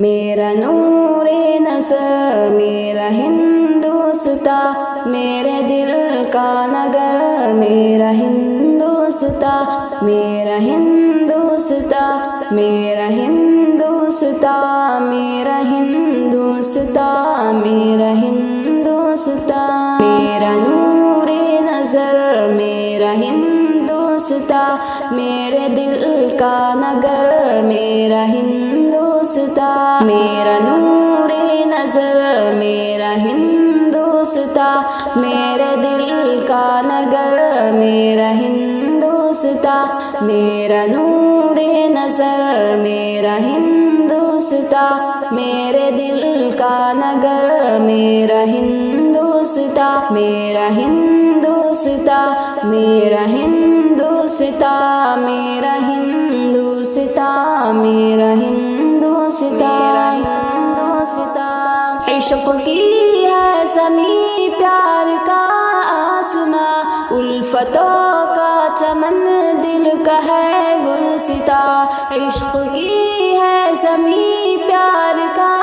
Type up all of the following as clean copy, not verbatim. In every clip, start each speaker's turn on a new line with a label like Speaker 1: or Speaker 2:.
Speaker 1: میرا نور نظر میرا ہندوستان، میرے دل کا نگر میرا ہندوستان، میرا ہندوستان، میرا ہندوستان، میرا ہندوستان، میرا ہندوستان، میرا نور نظر میرا ہندوستان، میرے دل کا نگر میرا ہندوستان، میرا نور نظر میرا ہندوستان، میرے دل کا نگر میرا ہندوستان، میرا نور نظر میرا ہندوستان، میرے دل کا نگر میرا ہندوستان، میرا ہندوستان، میرا ہندوستان، میرا ہندوستان، میرا ہندوستان، عشق کی ہے زمیں پیار کا آسماں، الفتوں کا چمن دل کا ہے گلستاں، عشق کی ہے زمیں پیار کا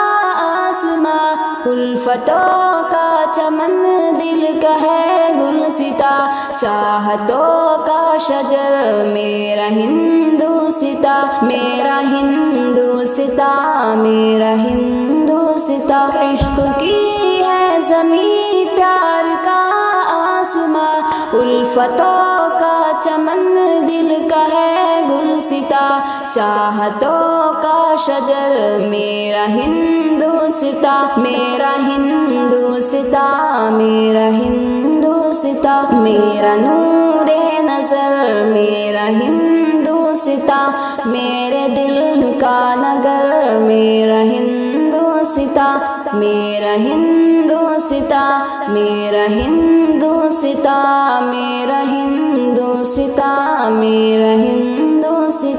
Speaker 1: آسماں، الفتوں کا چمن دل کا ہے گلستاں، چاہتوں کا شجر میرا ہندوستان، میرا ہندوستان، میرا ہندوستان، عشق کی ہے زمیں پیار کا آسماں، الفتوں کا چمن دل کا ہے گلستاں، چاہتوں کا شجر میرا ہندوستان، میرا ہندوستان، میرا ہندوستان، میرا نور نظر میرا ہندوستان، میرے دل کا نگر میرا ہندوستان، میرا ہندوستان، میرا ہندوستان، میرا ہندوستان، میرا ہندوستان،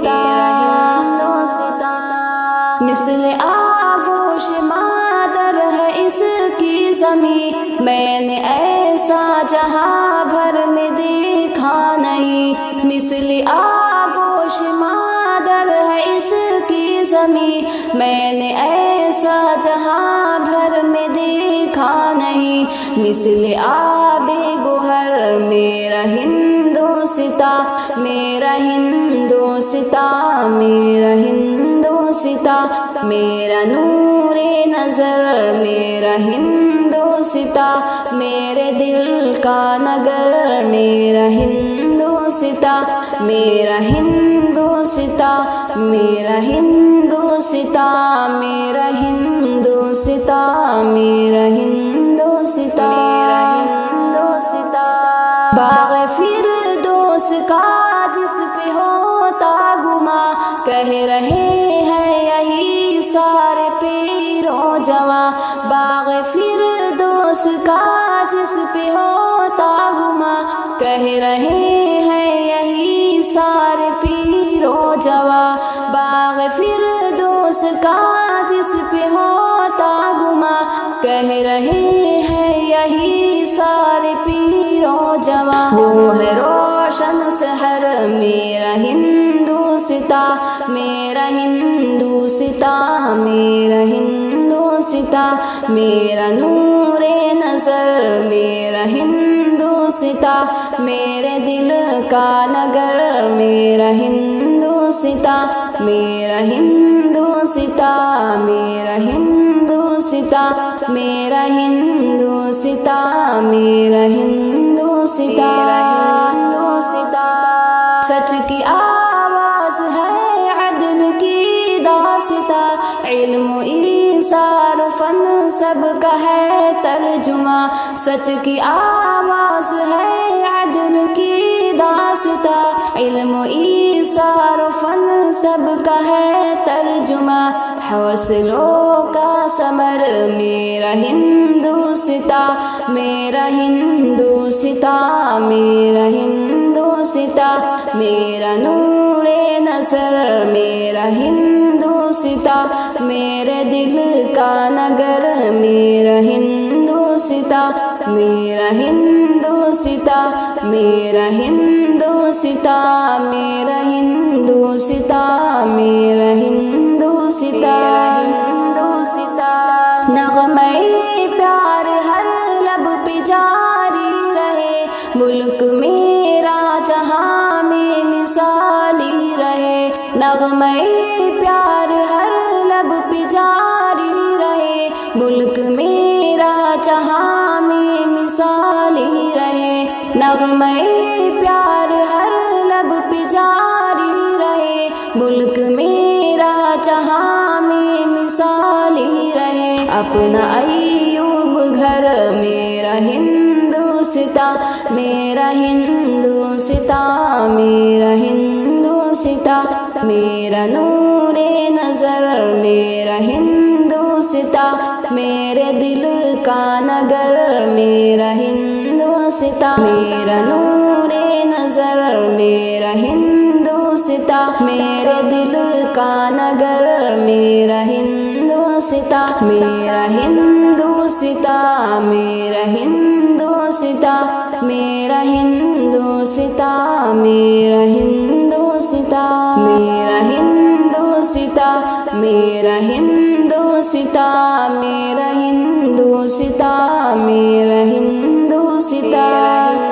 Speaker 1: مثل آغوش مادر ہے اس کی زمین، میں نے ایسا جہاں بھر میں دیکھا نہیں، مثل آغوش مادر ہے اس کی زمین، میں نے ایسا جہاں بھر میں دیکھا نہیں، مثل آب گوہر میرا ہندوستان، میرا ہندوستان، میرا ہندوستان، میرا نور نظر میرا ہندوستان، میرے دل کا نگر میرا ہندوستان، میرا ہندوستان، میرا ہندوستان، میرا ہندوستان، میرا ہندوستان، باغ فردوس کا جس پہ ہوتا گما، کہہ رہے ہیں یہی سارے پیر و جواں، باغ فردوس کا جس پہ ہوتا گما، کہہ رہے ہیں یہی سارے پیر و جواں، باغ فردوس کا جس پہ ہوتا گما، کہہ رہے ہیں یہی سارے پیر و جواں، وہ ہے روشن سحر میرا ہندوستان، میرا ہندوستان، میرا ہندوستان، میرا نور نظر میرا ہندوستان، میرے دل کا نگر میرا ہندوستان، میرا ہندوستان، میرا ہندوستان، میرا ہندوستان، میرا ہندوستان، سچ کی آواز ہے عدل کی داستان، علم و ایثار و فن سب کا ہے ترجمہ، سچ کی آواز ہے عدل کی داستان، علم و ایثار و فن سب کا ہے ترجمہ، حوصلوں کا ثمر میرا ہندوستان، میرا ہندوستان، میرا ہندوستان، میرا نور نظر میرا ہندوستان، میرے دل کا نگر میرا ہندوستان، میرا ہندوستان، میرا ہندوستان، میرا ہندوستان، میرا ہندوستان، اپنا ایوب گھر میرا ہندوستاں، میرا ہندوستاں، میرا ہندوستاں، میرا نور نظر میرا ہندوستاں، میرے دل کا نگر میرا ہندوستاں، میرا نور نظر میرا ہندوستاں، میرے دل کا نگر میرا ہندوستاں، میرا ہندوستاں، میرا ہندوستاں، میرا ہندوستاں، میرا ہندوستاں، میرا ہندوستاں، میرا ہندوستاں، میرا ہندوستاں، میرا ہندوستاں۔